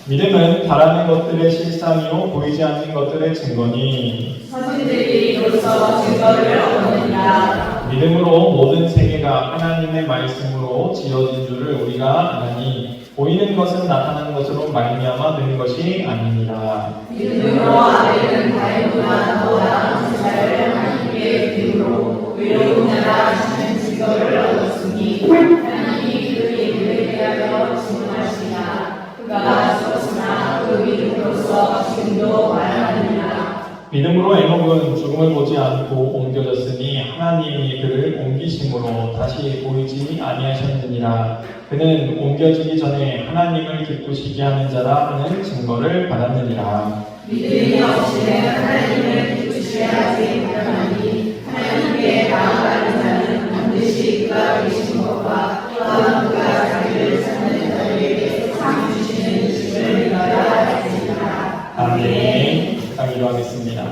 믿음은 바라는 것들의 실상이요 보이지 않는 것들의 증거니 선지들이 이로써 증거를 얻느니라. 믿음으로 모든 세계가 하나님의 말씀으로 지어진 줄을 우리가 아나니 보이는 것은 나타나는 것으로 말미암아 되는 것이 아니니라. 믿음으로 아벨은 가인보다 더 나은 제사를 하나님께 드림으로 의로운 자라 하시는 증거를 얻었으니 하나님이 그 얘기를 대하여 증언하시나 그가 죽었으나 그 믿음으로써 지금도 말하느니라. 믿음으로 에녹은 죽음을 보지 않고 옮겨졌으니 하나님이 그를 옮기심으로 다시 보이지 아니하셨느니라. 그는 옮겨지기 전에 하나님을 기쁘시게 하는 자라 하는 증거를 받았느니라. 믿음이 없이는 하나님을 기쁘시게 하지 못하나니 하나님께 나아가는 자는 반드시 그가 계신 것과 또한 그가 자기를 찾는 자들에게 상 주시는 주를 믿어야 할지니라. 아멘. 기도하겠습니다.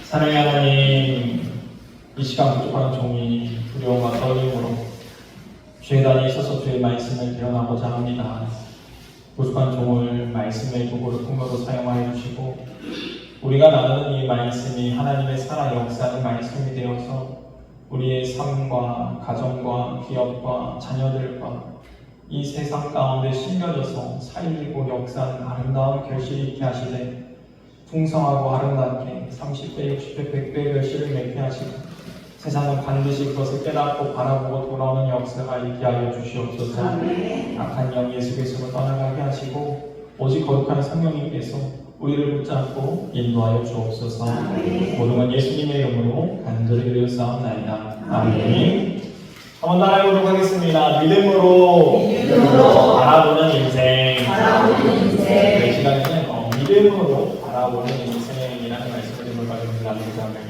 사랑의 하나님, 이 시간 부족한 종이 두려움과 떨림으로 주의 단에 있어서 주의 말씀을 드러나고자 합니다. 부족한 종을 말씀의 도구로 통로로 사용하여 주시고 우리가 나누는 이 말씀이 하나님의 살아 역사하는 말씀이 되어서 우리의 삶과 가정과 기업과 자녀들과 이 세상 가운데 심겨져서 살리고 역사하는 아름다운 결실이 있게 하시되 풍성하고 아름답게 30배, 60배, 100배 결실을 맺게 하시고 세상은 반드시 그것을 깨닫고 바라보고 돌아오는 역사가 있게 하여 주시옵소서. 악한 영 예수 그리스도로 떠나가게 하시고 오직 거룩한 성령님께서 우리를 붙잡고 인도하여 주옵소서. 모든 건 예수님의 이름으로 간절히 기도하옵나이다. 아멘. 한번 따라해보도록 하겠습니다. 믿음으로 바라보는 인생. 이 시간에는 믿음으로 바라보는 인생이라는 말씀을 좀 나누고자 합니다.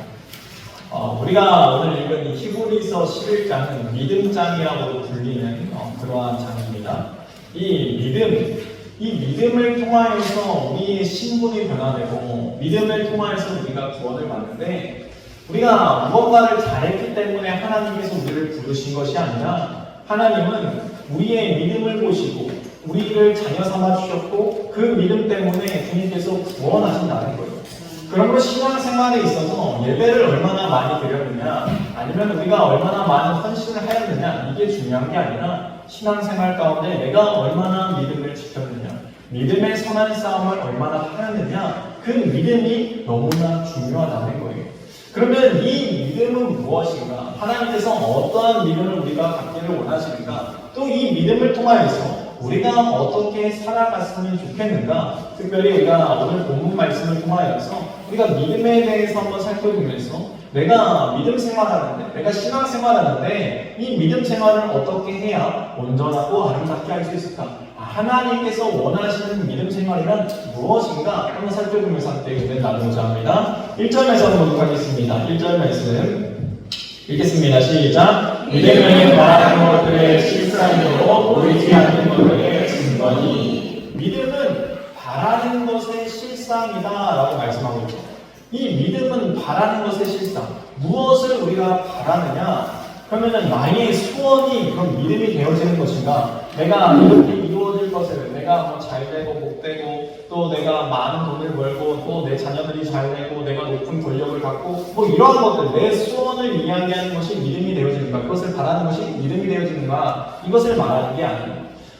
우리가 오늘 읽은 이 히브리서 11장은 믿음장이라고도 불리는 그러한 장입니다. 이 믿음을 통하여서 우리의 신분이 변화되고 믿음을 통하여서 우리가 구원을 받는데 우리가 무언가를 잘했기 때문에 하나님께서 우리를 부르신 것이 아니라 하나님은 우리의 믿음을 보시고 우리를 자녀 삼아 주셨고 그 믿음 때문에 주님께서 구원하신다는 거예요. 그러므로 신앙생활에 있어서 예배를 얼마나 많이 드렸느냐 아니면 우리가 얼마나 많은 헌신을 하였느냐 이게 중요한 게 아니라 신앙생활 가운데 내가 얼마나 믿음을 지켰느냐 믿음의 선한 싸움을 얼마나 하였느냐 그 믿음이 너무나 중요하다는 거예요. 그러면 이 믿음은 무엇인가? 하나님께서 어떠한 믿음을 우리가 갖기를 원하시는가? 또 이 믿음을 통하여서 우리가 어떻게 살아갔으면 좋겠는가? 특별히 우리가 오늘 본문 말씀을 통하여서 우리가 믿음에 대해서 한번 살펴보면서 내가 믿음 생활하는데, 내가 신앙 생활하는데 이 믿음 생활을 어떻게 해야 온전하고 아름답게 할 수 있을까? 하나님께서 원하시는 믿음 생활이란 무엇인가? 한번 살펴보면서 함께 은혜 나누고자 합니다. 1절에서 보도록 하겠습니다. 1절 말씀 읽겠습니다. 시작. 믿음은 바라는 것들의 실상이요 보이지 않는 것들의 증거니. 믿음은 바라는 것의 실상이다 라고 말씀하고 있죠. 이 믿음은 바라는 것의 실상. 무엇을 우리가 바라느냐? 그러면은 나의 소원이 그런 믿음이 되어지는 것인가? 내가 이렇게 이루어질 것을 내가 뭐 잘되고 복되고 또 내가 많은 돈을 벌고 또 내 자녀들이 잘되고 내가 높은 권력을 갖고 뭐 이러한 것들 내 소원을 이야기하는 것이 믿음이 되어지는가? 그것을 바라는 것이 믿음이 되어지는가? 이것을 말하는 게 아니에요.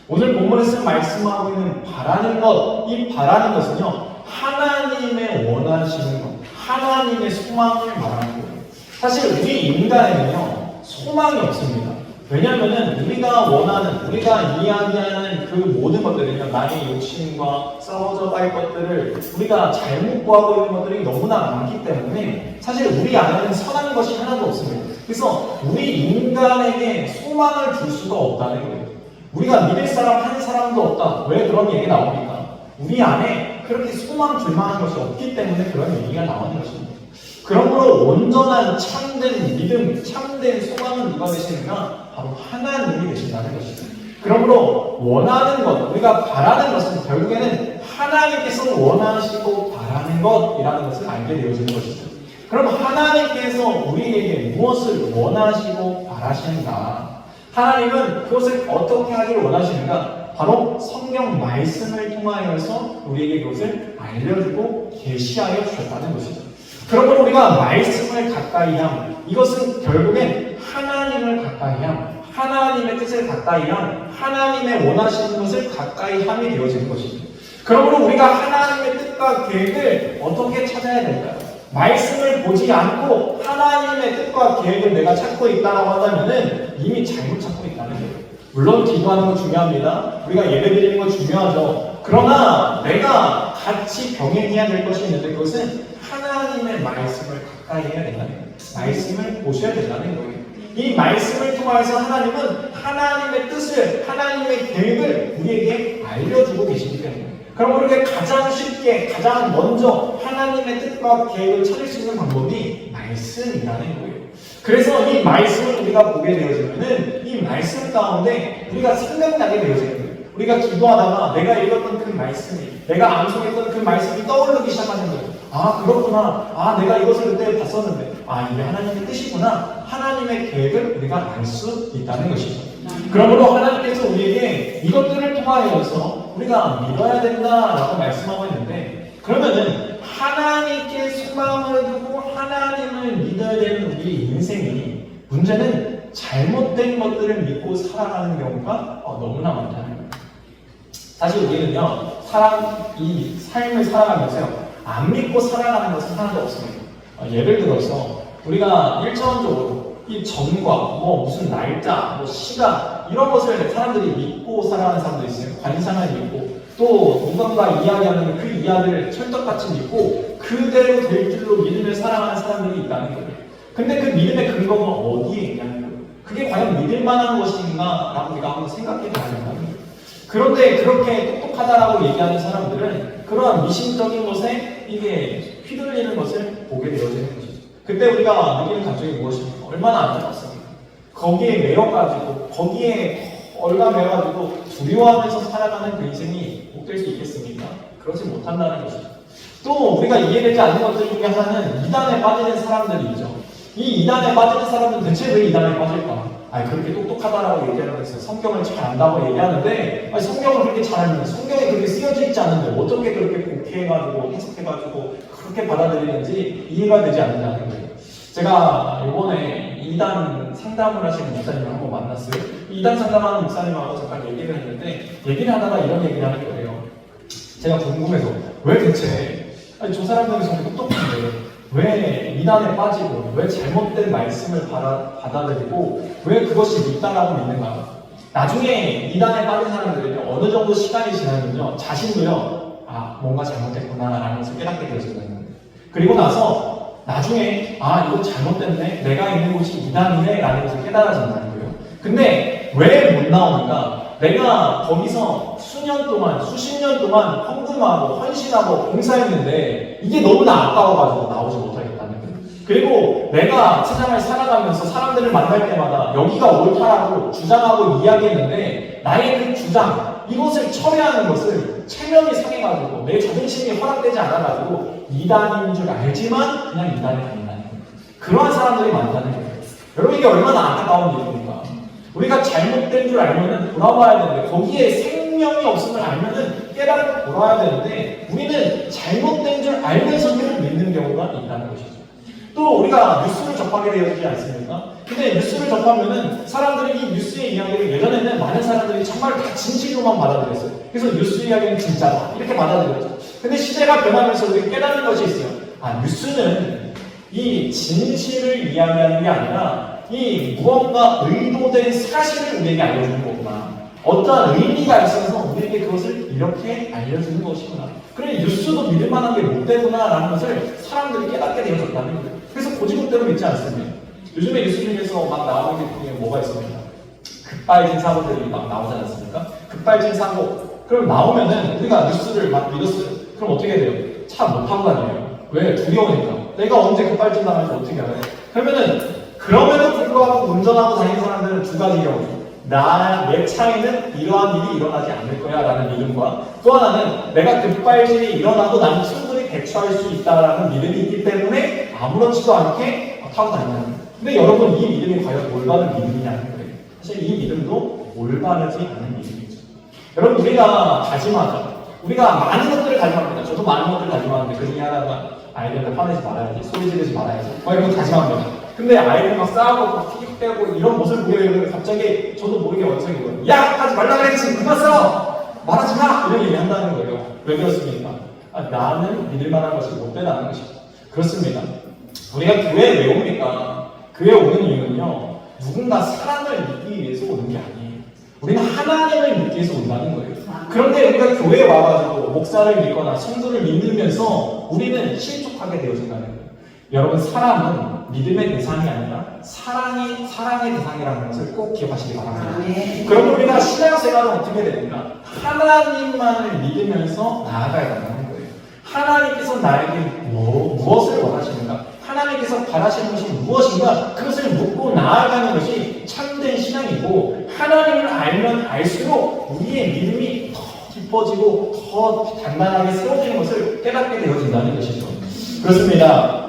오늘 본문에서 말씀하고 있는 바라는 것, 이 바라는 것은요 하나님의 원하시는 것, 하나님의 소망을 말하는 거예요. 사실 우리 인간에는요 소망이 없습니다. 왜냐하면 우리가 원하는, 우리가 이야기하는 그 모든 것들은요 나의 욕심과 싸워져 갈 것들을 우리가 잘못 구하고 있는 것들이 너무나 많기 때문에 사실 우리 안에는 선한 것이 하나도 없습니다. 그래서 우리 인간에게 소망을 줄 수가 없다는 거예요. 우리가 믿을 사람 한 사람도 없다. 왜 그런 얘기가 나옵니까? 우리 안에 그렇게 소망 줄 만한 것이 없기 때문에 그런 얘기가 나오는 것입니다. 그러므로 온전한 참된 믿음, 참된 소망은 누가 되시는가? 바로 하나님이 되신다는 것이죠. 그러므로 원하는 것, 우리가 바라는 것은 결국에는 하나님께서 원하시고 바라는 것이라는 것을 알게 되어지는 것이죠. 그럼 하나님께서 우리에게 무엇을 원하시고 바라시는가? 하나님은 그것을 어떻게 하기를 원하시는가? 바로 성경 말씀을 통하여서 우리에게 그것을 알려주고 계시하여 주셨다는 것이죠. 그러므로 우리가 말씀을 가까이 함, 이것은 결국엔 하나님을 가까이 함, 하나님의 뜻을 가까이 함, 하나님의 원하시는 것을 가까이 함이 되어지는 것이죠. 그러므로 우리가 하나님의 뜻과 계획을 어떻게 찾아야 될까요? 말씀을 보지 않고 하나님의 뜻과 계획을 내가 찾고 있다고 한다면 이미 잘못 찾고 있다는 거예요. 물론 기도하는 거 중요합니다. 우리가 예배 드리는 거 중요하죠. 그러나 내가 같이 병행해야 될 것이 있는데 그것은 하나님의 말씀을 가까이 해야 된다는 거예요. 말씀을 보셔야 된다는 거예요. 이 말씀을 통해서 하나님은 하나님의 뜻을, 하나님의 계획을 우리에게 알려주고 계시기 때문에 그럼 우리가 가장 쉽게, 가장 먼저 하나님의 뜻과 계획을 찾을 수 있는 방법이 말씀이라는 거예요. 그래서 이 말씀을 우리가 보게 되어지면은 이 말씀 가운데 우리가 생각나게 되어지는 거예요. 우리가 기도하다가 내가 읽었던 그 말씀이, 내가 암송했던 그 말씀이 떠오르기 시작하는 거예요. 아, 그렇구나. 아, 내가 이것을 그때 봤었는데. 아, 이게 하나님의 뜻이구나. 하나님의 계획을 우리가 알 수 있다는 것이죠. 그러므로 하나님께서 우리에게 이것들을 통하여서 우리가 믿어야 된다라고 말씀하고 있는데 그러면은 하나님께 소망을 두고 하나님을 믿어야 되는 우리 인생이 문제는 잘못된 것들을 믿고 살아가는 경우가 너무나 많다는 거예요. 사실 우리는요, 이 삶을 살아가면서요, 안 믿고 살아가는 것은 하나도 없습니다. 예를 들어서 우리가 1차원적으로 이 점과 무슨 날짜, 시간 이런 것을 사람들이 믿고 살아가는 사람도 있어요. 관상을 믿고 또 누군가 이야기하는 그 이야기를 철떡같이 믿고 그대로 될 줄로 믿으며 살아가는 사람들이 있다는 거예요. 근데 그 믿음의 근거가 어디에 있냐는 거예요. 그게 과연 믿을 만한 것인가 라고 우리가 한번 생각해 봐야 된다는 거예요. 그런데 그렇게 똑똑하다라고 얘기하는 사람들은 그러한 미신적인 것에 이게 휘둘리는 것을 보게 되어지는 것이죠. 그때 우리가 느끼는 감정이 무엇입니까? 얼마나 안타깝습니까? 거기에 매여가지고 거기에 얼가매가지고 두려워하면서 살아가는 그 인생이 복될 수 있겠습니까? 그러지 못한다는 것이죠. 또 우리가 이해되지 않는 것들 중에 하나는 이단에 빠지는 사람들이죠. 이 이단에 빠지는 사람은 대체 왜 이단에 빠질까? 그렇게 똑똑하다라고 얘기하면서 성경을 잘 안다고 얘기하는데 성경을 그렇게 잘 알면 성경에 그렇게 쓰여져 있지 않은데 어떻게 그렇게 곡해해가지고 해석해가지고 그렇게 받아들이는지 이해가 되지 않는다는 거예요. 제가 이번에 이단 상담을 하시는 목사님을 한번 만났어요. 이단 상담하는 목사님하고 잠깐 얘기를 했는데 얘기를 하다가 이런 얘기를 하는 거예요. 제가 궁금해서 왜 대체 저 사람들이 정말 똑똑한데 왜 이단에 빠지고 왜 잘못된 말씀을 받아들이고 왜 그것이 믿다라고 믿는가? 나중에 이단에 빠진 사람들은요 어느 정도 시간이 지나면요 자신도요 뭔가 잘못됐구나라는 것을 깨닫게 되어진다는 거예요. 그리고 나서 나중에 이거 잘못됐네, 내가 있는 곳이 이단이네 라는 것을 깨달아진다는 거예요. 근데 왜 못 나오니까 내가 거기서 수년 동안, 수십 년 동안 헌금하고 헌신하고 봉사했는데 이게 너무나 아까워가지고 나오지 못하겠다는 거예요. 그리고 내가 세상을 살아가면서 사람들을 만날 때마다 여기가 옳다라고 주장하고 이야기했는데 나의 그 주장, 이것을 철회하는 것을 체면이 상해가지고 내 자존심이 허락되지 않아가지고 이단인 줄 알지만 그냥 이단에 다닌다는 거예요. 그러한 사람들이 많다는 거예요. 여러분 이게 얼마나 안타까운 일입니까? 우리가 잘못된 줄 알면은 돌아와야 되는데 거기에 생명이 없음을 알면은 깨닫고 돌아와야 되는데 우리는 잘못된 줄 알면서도 믿는 경우가 있다는 것이죠. 또 우리가 뉴스를 접하게 되지 않습니까? 근데 뉴스를 접하면은 사람들이 이 뉴스의 이야기를 예전에는 많은 사람들이 정말 다 진실로만 받아들였어요. 그래서 뉴스 이야기는 진짜다 이렇게 받아들였죠. 근데 시대가 변하면서 우리가 깨닫는 것이 있어요. 뉴스는 이 진실을 이야기하는 게 아니라 이 무언가 의도된 사실을 우리에게 알려주는 거구나. 어떠한 의미가 있어서 우리에게 그것을 이렇게 알려주는 것이구나. 그래 뉴스도 믿을 만한 게 못 되구나 라는 것을 사람들이 깨닫게 되어졌다는 거예요. 그래서 고지고대로 믿지 않습니다. 요즘에 뉴스 중에서 막 나오는 게 중에 뭐가 있습니까? 급발진 사고들이 막 나오지 않습니까? 급발진 사고. 그럼 나오면은 우리가 뉴스를 막 믿었어요. 그럼 어떻게 돼요? 차 못 타고 다녀요. 왜? 두려우니까. 내가 언제 급발진 당할지 어떻게 알아요? 그럼에도 불구하고 운전하고 다니는 사람들은 두 가지 경우. 내 차에는 이러한 일이 일어나지 않을 거야 라는 믿음과 또 하나는 내가 급발진이 일어나도 나는 충분히 대처할 수 있다라는 믿음이 있기 때문에 아무렇지도 않게 타고 다닌다는 거예요. 근데 여러분 이 믿음이 과연 올바른 믿음이냐는 거예요. 사실 이 믿음도 올바르지 않은 믿음이죠. 여러분, 우리가 다짐하죠. 우리가 많은 것들을 다짐합니다. 저도 많은 것들을 다짐하는데 그 중에 하나가 아이들한테 화내지 말아야지, 소리 지르지 말아야지, 이런 거 다짐합니다. 근데 아이들 막 싸우고 막 피격대고 이런 모습을 보여요. 갑자기 저도 모르게 원성이 거예요. 야! 하지 말라 그랬지! 그만 싸워! 말하지 마! 이런 얘기 한다는 거예요. 왜 그렇습니까? 나는 믿을 만한 것이 못 되다는 것이죠. 그렇습니다. 우리가 교회에 왜 옵니까? 교회에 오는 이유는요, 누군가 사랑을 믿기 위해서 오는 게 아니에요. 우리는 하나님을 믿기 위해서 온다는 거예요. 그런데 우리가 교회에 와가지고 목사를 믿거나 성도를 믿으면서 우리는 실족하게 되어진다는 거예요. 여러분, 사람은 믿음의 대상이 아니라 사랑의 대상이라는 것을 꼭 기억하시기 바랍니다. 그럼 우리가 신앙생활은 어떻게 됩니까? 하나님만을 믿으면서 나아가야 한다는 거예요. 하나님께서 나에게 무엇을 원하시는가? 하나님께서 바라시는 것이 무엇인가? 그것을 묻고 나아가는 것이 참된 신앙이고, 하나님을 알면 알수록 우리의 믿음이 더 깊어지고 더 단단하게 세워지는 것을 깨닫게 되어진다는 것이죠. 그렇습니다.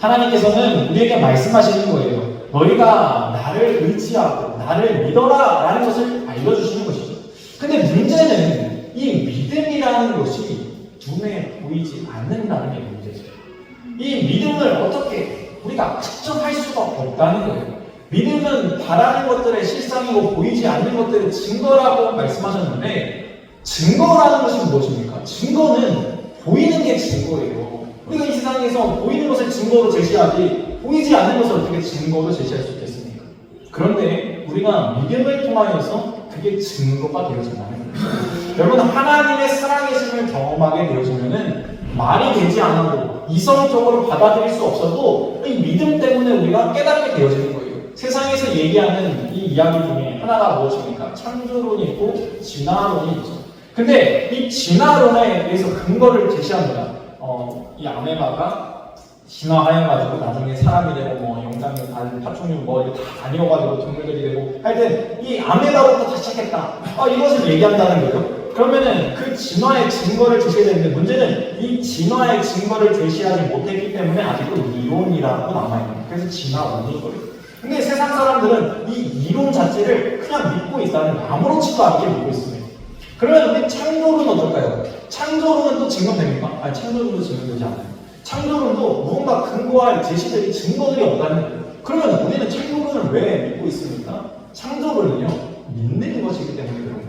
하나님께서는 우리에게 말씀하시는 거예요. 너희가 나를 의지하고 나를 믿어라 라는 것을 알려주시는 것이죠. 근데 문제는 이 믿음이라는 것이 눈에 보이지 않는다는 게 문제죠. 이 믿음을 어떻게 우리가 측정할 수가 없다는 거예요. 믿음은 바라는 것들의 실상이고 보이지 않는 것들의 증거라고 말씀하셨는데, 증거라는 것이 무엇입니까? 증거는 보이는 게 증거예요. 우리가 이 세상에서 보이는 것을 증거로 제시하지 보이지 않는 것을 어떻게 증거로 제시할 수 있겠습니까? 그런데 우리가 믿음을 통하여서 그게 증거가 되어진다는 거예요. 여러분, 하나님의 살아계심을 경험하게 되어지면은 말이 되지 않아도 이성적으로 받아들일 수 없어도 이 믿음 때문에 우리가 깨닫게 되어지는 거예요. 세상에서 얘기하는 이 이야기 중에 하나가 무엇입니까? 창조론이 있고 진화론이 있죠. 근데 이 진화론에 대해서 근거를 제시합니다. 이 아메바가 진화하여가지고 나중에 사람이 되고 영장류, 파충류 이렇게 다 다녀가지고 동물들이 되고 하여튼 이 아메바부터 다 시작했다. 이것을 얘기한다는 거죠. 그러면은 그 진화의 증거를 제시해야 되는데, 문제는 이 진화의 증거를 제시하지 못했기 때문에 아직도 이론이라고 남아있는, 그래서 진화론인 거예요. 근데 세상 사람들은 이 이론 자체를 그냥 믿고 있다는 거예요. 아무렇지도 않게 믿고 있습니다. 그러면 우리 창조론은 어떨까요? 창조론은 또 증명됩니까? 창조론도 증명되지 않아요. 창조론도 무언가 근거할 제시들이 증거들이 없다는 거예요. 그러면 우리는 창조론을 왜 믿고 있습니까? 창조론은요, 믿는 것이기 때문에 그런 거예요.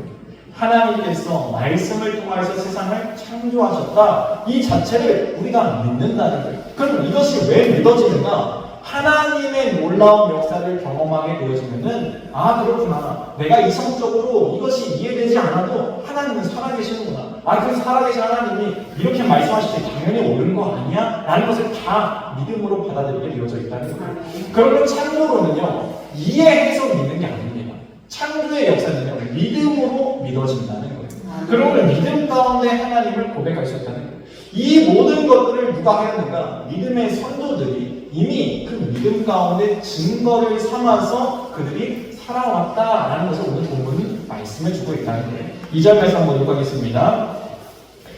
하나님께서 말씀을 통해서 세상을 창조하셨다, 이 자체를 우리가 믿는다는 거예요. 그럼 이것이 왜 믿어지는가? 하나님의 놀라운 역사를 경험하게 되어지면은, 그렇구나, 내가 이성적으로 이것이 이해되지 않아도 하나님은 살아계시는구나, 그 살아계신 하나님이 이렇게 말씀하실 때 당연히 옳은 거 아니야? 라는 것을 다 믿음으로 받아들이게 되어져 있다는 거예요. 그러면 창조론은요, 이해해서 믿는 게 아닙니다. 창조의 역사는요, 믿음으로 믿어진다는 거예요. 그러면 믿음 가운데 하나님을 고백할 수 있다는 거예요. 이 모든 것들을 누가 하였는가? 믿음의 선조들이 이미 그 믿음 가운데 증거를 삼아서 그들이 살아왔다라는 것을 오늘 본문은 말씀해주고 있다는 거예요. 2절 말씀 한번 읽어보겠습니다.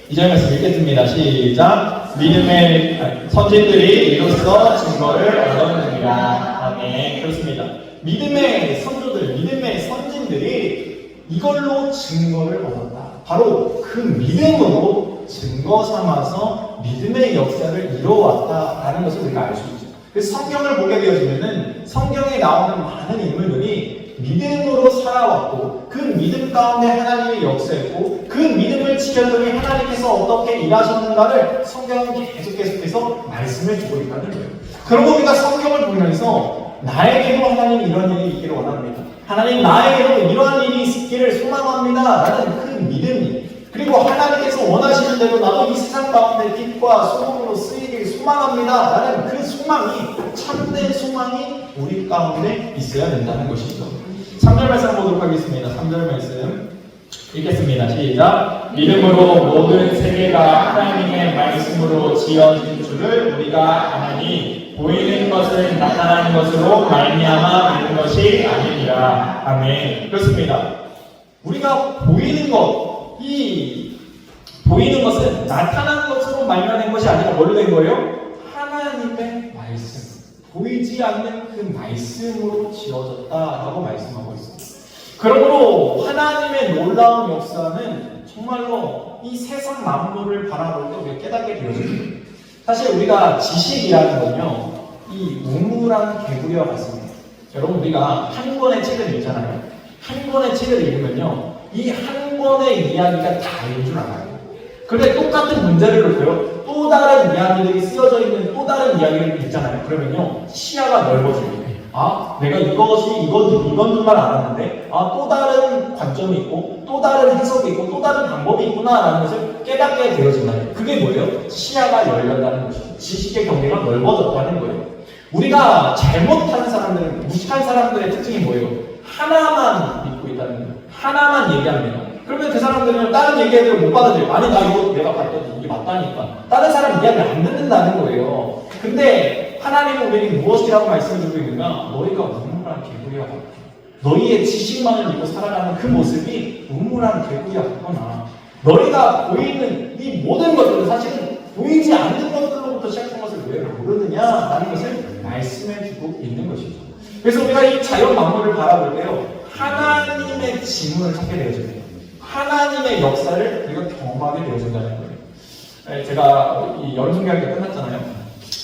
2절 말씀 읽겠습니다. 시작. 믿음의 선진들이 이로써 증거를 얻었느니라. 아멘. 그렇습니다. 믿음의 선조들, 믿음의 선진들이 이걸로 증거를 얻었다. 바로 그 믿음으로 증거 삼아서 믿음의 역사를 이루어왔다라는 것을 우리가 알 수 있죠. 그래서 성경을 보게 되어지면은 성경에 나오는 많은 인물들이 믿음으로 살아왔고, 그 믿음 가운데 하나님이 역사했고, 그 믿음을 지켰더니 하나님께서 어떻게 일하셨는가를 성경은 계속해서 말씀해 주고 있다는 거예요. 그리고 우리가 성경을 보면서 나에게도 하나님 이런 일이 있기를 원합니다, 하나님 나에게도 이러한 일이 있기를 소망합니다 라는 그 믿음이, 그리고 하나님께서 원하시는 대로 나도 이 세상 가운데 빛과 소금으로 쓰이길 소망합니다 라는 그 소망이, 참된 소망이 우리 가운데 있어야 된다는 것이죠. 3절 말씀 보도록 하겠습니다. 3절 말씀 읽겠습니다. 시작. 믿음으로 모든 세계가 하나님의 말씀으로 지어진 줄을 우리가 아나니 보이는 것은 나타나는 것으로 말미암아 믿는 것이 아니니라. 아멘. 그렇습니다. 우리가 보이는 것, 이 보이는 것은 나타난 것으로 말미암은 것이 아니라 뭘로 된 거예요? 하나님의 말씀, 보이지 않는 그 말씀으로 지어졌다라고 말씀하고 있습니다. 그러므로 하나님의 놀라운 역사는 정말로 이 세상 만물을 바라볼 때 우리가 깨닫게 되어집니다. 사실 우리가 지식이라는 건요, 이 우물한 개구리와 같습니다. 여러분, 우리가 한 권의 책을 읽잖아요. 한 권의 책을 읽으면요, 이 한 권의 이야기가 다인 줄 알아요. 그런데 똑같은 문제를 놓고요, 또 다른 이야기들이 쓰여져 있는 또 다른 이야기를 읽잖아요. 그러면요, 시야가 넓어집니다. 아, 내가 이건 줄만 알았는데, 아, 또 다른 관점이 있고, 또 다른 해석이 있고, 또 다른 방법이 있구나라는 것을 깨닫게 되어진다는, 그게 뭐예요? 시야가 열렸다는 것이죠. 지식의 경계가 넓어졌다는 거예요. 우리가 잘못한 사람들, 무식한 사람들의 특징이 뭐예요? 하나만 믿고 있다는 거예요. 하나만 얘기합니다. 그러면 그 사람들은 다른 얘기를 못 받아들여요. 아니, 나 이거 내가 봤더니 이게 맞다니까. 다른 사람 이야기를 안 듣는다는 거예요. 근데 하나님은 우리에게 무엇이라고 말씀해주고 있는가? 너희가 우물한 개구리와 같다. 너희의 지식만을 믿고 살아가는 그 모습이 우물한 개구리와 같구나. 너희가 보이는 이 모든 것들은 사실은 보이지 않는 것들로부터 시작한 것을 왜 모르느냐라는 것을 말씀해주고 있는 것이죠. 그래서 우리가 이 자연 만물을 바라볼 때요, 하나님의 지문을 찾게 되어집니다. 하나님의 역사를 우리가 경험하게 되어진다는 거예요. 제가 이 여름성경학교 끝났잖아요.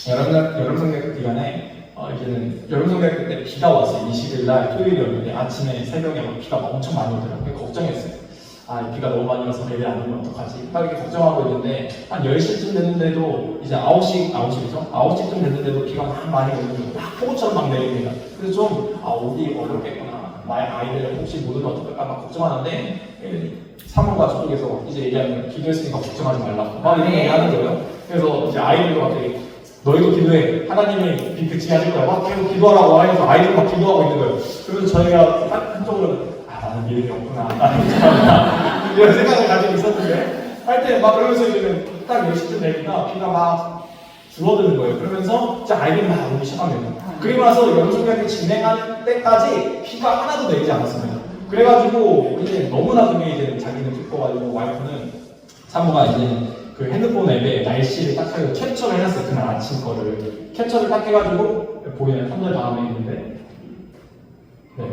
여름성경학교 기간에 이제는 여름성경학교 때 비가 왔어요. 20일 날 토요일이었는데 아침에 새벽에 막 비가 엄청 많이 오더라고요. 걱정했어요. 아, 이 비가 너무 많이 와서 예배 안 오면 어떡하지? 막 이렇게 걱정하고 있는데 한 10시쯤 됐는데도 이제 9시죠? 9시쯤 됐는데도 비가 막 많이 오는데 막 폭우처럼 막 내립니다. 그래서 좀 오기 어렵겠구나. 나의 아이들 혹시 못 오면 어떡할까 막 걱정하는데 사모가 저쪽에서 이제 얘기하면 기도했으니까 걱정하지 말라고 막 이런 얘기 하는 거예요. 그래서 이제 아이들도 갑자기 너희도 기도해. 하나님이 비 그치게 하실 거야. 막 계속 기도하라고 하면서 아이들 막 기도하고 있는 거예요. 그래서 저희가 딱 한쪽으로 나는 믿음이 없구나. 이런 생각을 가지고 있었는데 할 때 막 그러면서 이제는 딱 10시쯤 되니까 비가 막 줄어드는 거예요. 그러면서 이제 아이들이 막 오기 시작합니다. 그리고 나서 연속학교 진행할 때까지 비가 하나도 내리지 않았습니다. 그래가지고 이제 너무나 그게 이제 자기는 기뻐가지고 와이프는 사모가 이제 그 핸드폰 앱에 날씨를 딱 하고 캡처를 해놨어요. 그날 아침 거를 캡처를 딱 해가지고 보이는 3절 다음에 있는데 네.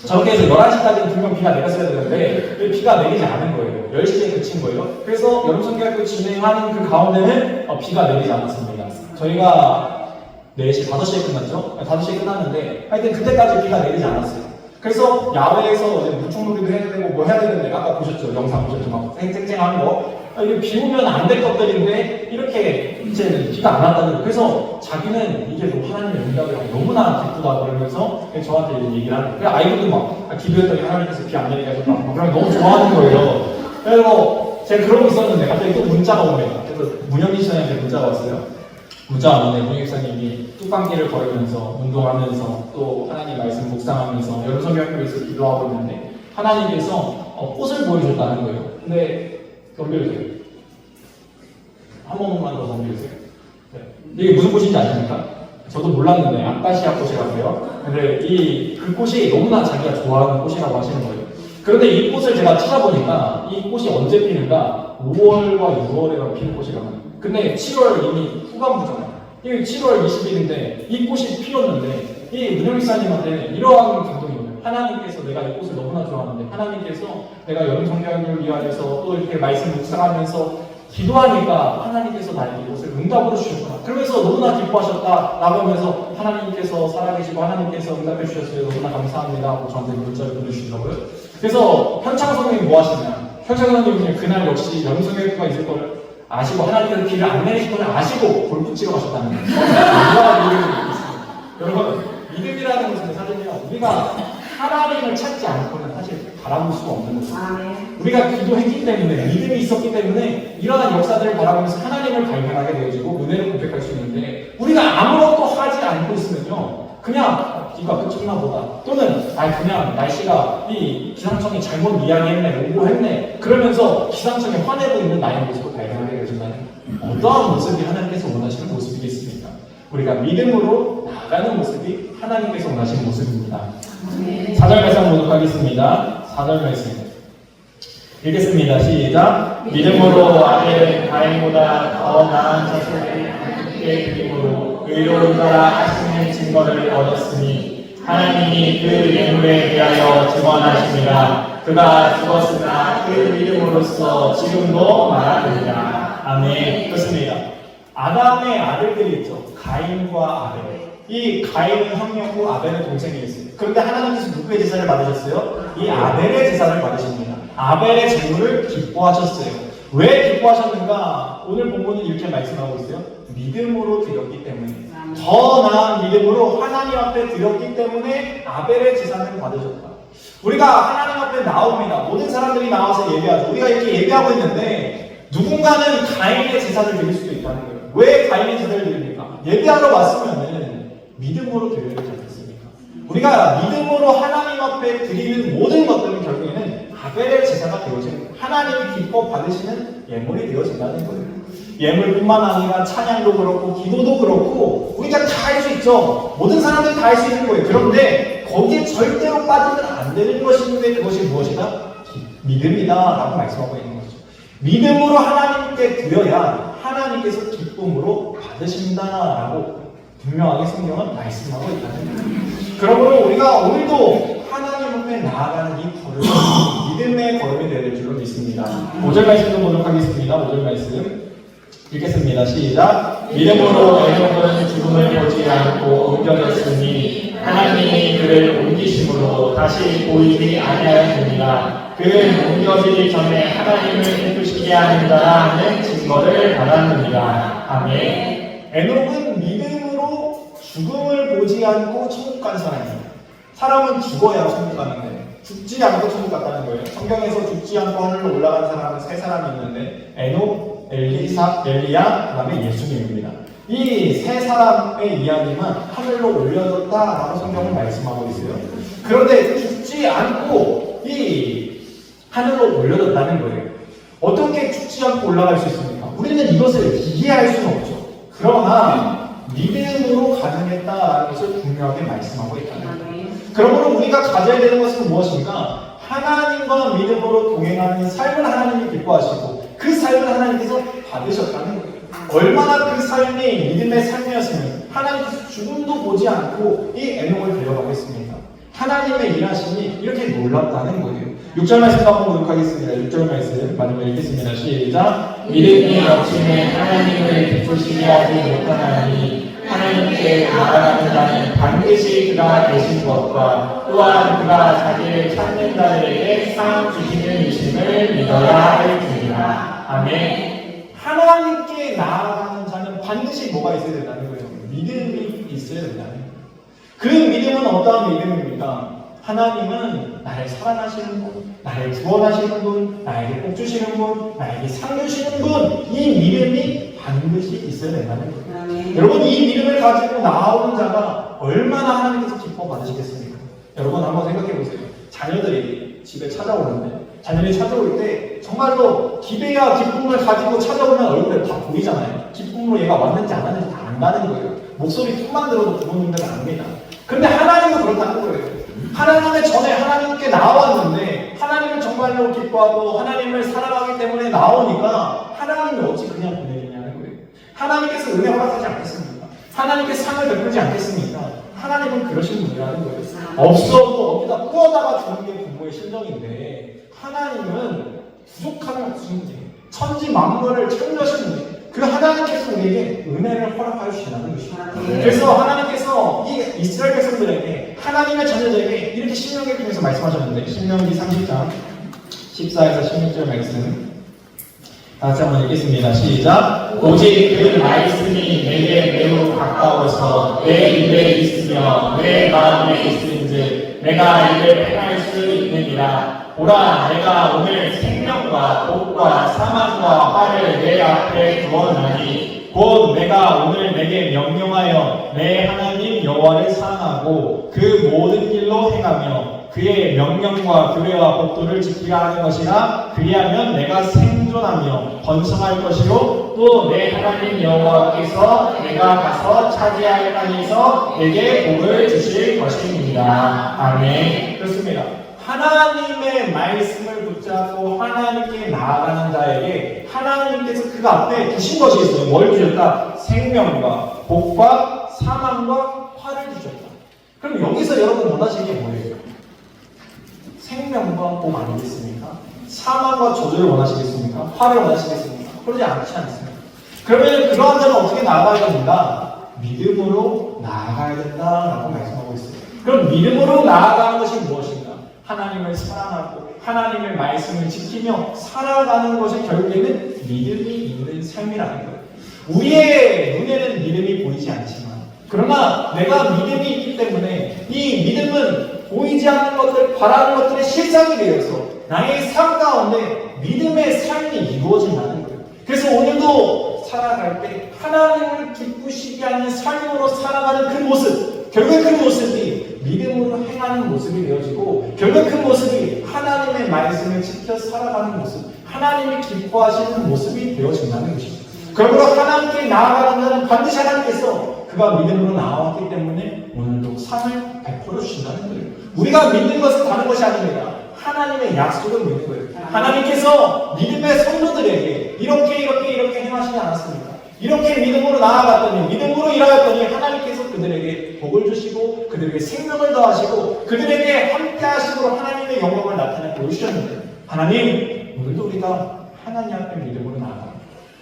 저렇게 해서 11시까지는 분명 비가 내렸어야 되는데 비가 내리지 않은 거예요. 10시에 그친 거예요. 그래서 여름성경학교 진행하는 그 가운데는 비가 내리지 않았습니다. 저희가 4시, 5시에 끝났죠? 5시에 끝났는데 하여튼 그때까지 비가 내리지 않았어요. 그래서 야외에서 이제 무충놀이도 해야 되고 뭐 해야 되는데 아까 보셨죠? 영상 보셨죠? 막 쨍쨍한 거. 이게 비 오면 안 될 것들인데 이렇게 이제는 비가 안 왔다는 거예요. 그래서 자기는 이게 또 하나님의 응답이라고 너무나 기쁘다 그러면서 저한테 이제 얘기를 하는 거예요. 아이들도 막 기도했더니 하나님께서 비 안 내리게 하셨다. 그러면 너무 좋아하는 거예요. 그래서 제가 그러고 있었는데 갑자기 또 문자가 옵니다. 그래서 문영기 씨한테 문자가 왔어요. 문자가 왔는데 문영기 목사님이 뚝방길을 걸으면서 운동하면서 또 하나님 말씀 묵상하면서 여름성경학교에서 기도하고 있는데 하나님께서 꽃을 보여줬다는 거예요. 근데 넘겨주세요. 한 번만 더 넘겨주세요. 네. 이게 무슨 꽃인지 아십니까? 저도 몰랐는데 아카시아 꽃이라고요. 근데 그 꽃이 너무나 자기가 좋아하는 꽃이라고 하시는 거예요. 그런데 이 꽃을 제가 찾아보니까 이 꽃이 언제 피는가? 5월과 6월에 피는 꽃이라고 합니다. 근데 7월 이미 후반부잖아요. 이게 7월 20일인데 이 꽃이 피었는데 이 문영익사님한테 이러한 감동이 오네요. 하나님께서 내가 이 꽃을 너무나 좋아하는데 하나님께서 내가 여름성경학교를 위하여서 또 이렇게 말씀 묵상하면서 기도하니까 하나님께서 나에게 이것을 응답으로 주셨구나. 그러면서 너무나 기뻐하셨다라고 하면서 하나님께서 살아계시고 하나님께서 응답해 주셨어요. 너무나 감사합니다 하고 저한테 문자를 보내주시더라고요. 그래서 현창 선생님이 뭐 하시냐? 현창 선생님이 그날 역시 여름성경학교가 있을 거를 아시고 하나님께서 비를 안 내리실 거를 아시고 골프 치러 가셨다는 거예요. 여러분, 믿음이라는 것은 사실은요, 우리가 하나님을 찾지 않고는 사실 바라볼 수가 없는 거죠. 우리가 기도했기 때문에, 믿음이 있었기 때문에 이러한 역사들을 바라보면서 하나님을 발견하게 되어지고 은혜를 고백할 수 있는데, 우리가 아무것도 하지 않고 있으면요, 그냥 비가 그쳤나 보다, 또는 그냥 날씨가 이 기상청이 잘못 이야기했네, 오보했네, 그러면서 기상청에 화내고 있는 나의 모습을 발견하게 되어진다는, 어떠한 모습이 하나님께서 원하시는 모습이겠습니까? 우리가 믿음으로 나아가는 모습이 하나님께서 원하시는 모습입니다. 4절 말씀 보도록 하겠습니다. 4절 말씀 읽겠습니다. 시작. 믿음으로 아벨 가인보다 더 나은 자손을 함께 드림으로 의로운 자라 하시는 증거를 얻었으니 하나님이 그 예물에 대하여 증언하십니다. 그가 죽었으나 그 믿음으로써 지금도 말하느니라. 아멘. 그렇습니다. 아담의 아들들이 있죠. 가인과 아벨. 이 가인은 형이었고 아벨은 동생이었어요. 그런데 하나님께서 누구의 제사를 받으셨어요? 이 아벨의 제사를 받으십니다. 아벨의 제물을 기뻐하셨어요. 왜 기뻐하셨는가? 오늘 본문은 이렇게 말씀하고 있어요. 믿음으로 드렸기 때문에. 더 나은 믿음으로 하나님 앞에 드렸기 때문에 아벨의 제사를 받으셨다. 우리가 하나님 앞에 나옵니다. 모든 사람들이 나와서 예배하죠. 우리가 이렇게 예배하고 있는데 누군가는 가인의 제사를 드릴 수도 있다는 거예요. 왜 가인의 제사를 드립니까? 예배하러 왔으면은 믿음으로 드려야 되지 않겠습니까? 우리가 믿음으로 하나님 앞에 드리는 모든 것들은 결국에는 아벨의 제사가 되어지는, 하나님이 기뻐 받으시는 예물이 되어진다는 거예요. 예물뿐만 아니라 찬양도 그렇고 기도도 그렇고 우리가 다 할 수 있죠. 모든 사람들이 다 할 수 있는 거예요. 그런데 거기에 절대로 빠지면 안 되는 것인데 그것이 무엇이다? 믿음이다 라고 말씀하고 있는 거죠. 믿음으로 하나님께 드려야 하나님께서 기쁨으로 받으신다라고 분명하게 성경은 말씀하고 있다는 거예요. 그러므로 우리가 오늘도 하나님 앞에 나아가는 이 걸음은 믿음의 걸음이 되는 줄로 믿습니다. 5절 말씀도 보도록 하겠습니다. 5절 말씀 읽겠습니다. 시작. 믿음으로 에녹은 죽음을 보지 않고 옮겨졌으니 하나님이 그를 옮기심으로 다시 보이지 아니하였느니라. 그는 옮겨지기 전에 하나님을 기쁘시게 하는 자라 하는 증거를 받았느니라. 아멘. 에녹은 믿음으로 죽음을 보지 않고 천국 간 사람입니다. 사람은 죽어야 천국 가는데 죽지 않고 천국 갔다는 거예요. 성경에서 죽지 않고 하늘로 올라간 사람은 세 사람이 있는데 에녹, 엘리야, 그 다음에 예수님입니다. 이 세 사람의 이야기만 하늘로 올려졌다라고 성경은 말씀하고 있어요. 그런데 죽지 않고 이 하늘로 올려졌다는 거예요. 어떻게 죽지 않고 올라갈 수 있습니까? 우리는 이것을 이해할 수는 없죠. 그러나 믿음으로 가능했다라는 것을 분명하게 말씀하고 있다는 거예요. 그러므로 우리가 가져야 되는 것은 무엇인가? 하나님과 믿음으로 동행하는 삶을 하나님이 기뻐하시고 그 삶을 하나님께서 받으셨다는 거예요. 얼마나 그 삶이 믿음의 삶이었으면 하나님께서 죽음도 보지 않고 이 에녹을 데려가겠습니까? 하나님의 일하심이 이렇게 놀랍다는 거예요. 6절 말씀 한번 보도록 하겠습니다. 6절 말씀 마지막 읽겠습니다. 시작. 믿음이 없이는 하나님을 기쁘시게 하지 못하나니 하나님께 나아가는 자는 반드시 그가 계신 것과 또한 그가 자기를 찾는 자들에게 상 주시는 이심을 믿어야 할지니라. 아멘. 하나님께 나아가는 자는 반드시 뭐가 있어야 된다는 거예요? 믿음이 있어야 된다는 거예요. 그 믿음은 어떠한 믿음입니까? 하나님은 나를 사랑하시는 분, 나를 구원하시는 분, 나에게 복 주시는 분, 나에게 상 주시는 분, 이 믿음이 반드시 있어야 된다는 거예요. 여러분, 이 믿음을 가지고 나오는 자가 얼마나 하나님께서 기뻐 받으시겠습니까? 여러분 한번 생각해 보세요. 자녀들이 집에 찾아오는데 자녀들이 찾아올 때 정말로 기대와 기쁨을 가지고 찾아오면 얼굴에 다 보이잖아요. 기쁨으로 얘가 왔는지 안 왔는지 다 안다는 거예요. 목소리 톤만 들어도 부모님들은 압니다. 그런데 하나님은 그렇다는 거예요. 하나님의 전에 하나님께 나왔는데 하나님을 정말로 기뻐하고 하나님을 사랑하기 때문에 나오니까 하나님이 어찌 그냥 보내느냐는 거예요. 하나님께서 은혜 허락하지 않겠습니까? 하나님께서 상을 베풀지 않겠습니까? 하나님은 그러신 분이라는 거예요. 없어도 어디다 꾸어다가 주는 게 부모의 심정인데 하나님은 부족함을 없으신 분이에요. 천지 만물을 창조하신 분이에요. 그 하나님께서 우리에게 은혜를 허락하여 주시라는 것입니다. 그래서 하나님께서 이 이스라엘 백성들에게 하나님의 자녀들에게 이렇게 신명기를 통해서 말씀하셨는데 신명기 30장 14에서 16절 말씀 다시 한번 읽겠습니다. 시작. 오직 그 말씀이 내게 매우 가까워서 내 입에 있으며 내 마음에 있은즉 내가 이를 행할 수 있느니라. 보라, 내가 오늘 생명과 복과 사망과 화를 내 앞에 두었나니 곧 내가 오늘 내게 명령하여 내 하나님 여호와를 사랑하고 그 모든 길로 행하며 그의 명령과 규례와 법도를 지키라 하는 것이라. 그리하면 내가 생존하며 번성할 것이요 또 내 하나님 여호와께서 내가 가서 차지할 땅에서 내게 복을 주실 것입니다. 아멘. 그렇습니다. 하나님의 말씀을 붙잡고 하나님께 나아가는 자에게 하나님께서 그 앞에 주신 것이 있어요. 뭘 주셨다? 생명과 복과 사망과 화를 주셨다. 그럼 여기서 여러분 원하시는 게 뭐예요? 생명과 복 아니겠습니까? 사망과 저주를 원하시겠습니까? 화를 원하시겠습니까? 그러지 않지 않습니까? 그러면 그러한 자는 어떻게 나아가야 됩니다? 믿음으로 나아가야 된다라고 말씀하고 있습니다. 그럼 믿음으로 나아가는 것이 무엇인가? 하나님을 사랑하고 하나님의 말씀을 지키며 살아가는 것이 결국에는 믿음이 있는 삶이라는 거예요. 우리의 눈에는 믿음이 보이지 않지만 그러나 내가 믿음이 있기 때문에 이 믿음은 보이지 않는 것들, 바라는 것들의 실상이 되어서 나의 삶 가운데 믿음의 삶이 이루어진다는 거예요. 그래서 오늘도 살아갈 때 하나님을 기쁘시게 하는 삶으로 살아가는 그 모습, 결국 그 모습이 믿음으로 행하는 모습이 되어지고 결국 그 모습이 하나님의 말씀을 지켜 살아가는 모습, 하나님이 기뻐하시는 모습이 되어진다는 것입니다. 그러므로 하나님께 나아가는 자는 반드시 하나님께서 그가 믿음으로 나왔기 때문에 오늘도 상을 베풀어 주신다는 거예요. 우리가 믿는 것은 다른 것이 아닙니다. 하나님의 약속을 믿는 거예요. 하나님께서 믿음의 성도들에게 이렇게 행하시지 않았습니까? 이렇게 믿음으로 나아갔더니, 믿음으로 일하였더니 하나님께서 그들에게 복을 주시고 그들에게 생명을 더하시고 그들에게 함께 하심으로 하나님의 영광을 나타내 보여주셨는데 하나님, 오늘도 우리가 하나님 앞에 믿음으로 나아가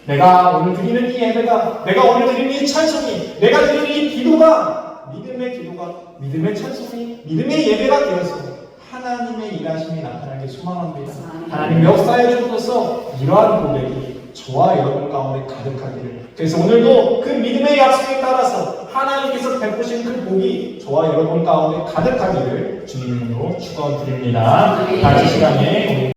내가 오늘 드리는 이 예배가, 내가 오늘 드리는 이 찬송이, 내가 드리는 이 기도가 믿음의 찬송이, 믿음의 예배가 되어서 하나님의 일하심이 나타나길 소망합니다. 하나님 역사에 주셔서 이러한 고백이 저와 여러분 가운데 가득하기를. 그래서 오늘도 그 믿음의 약속에 따라서 하나님께서 베푸신 그 복이 저와 여러분 가운데 가득하기를 주님의 이름으로 축원드립니다. 다음 시간에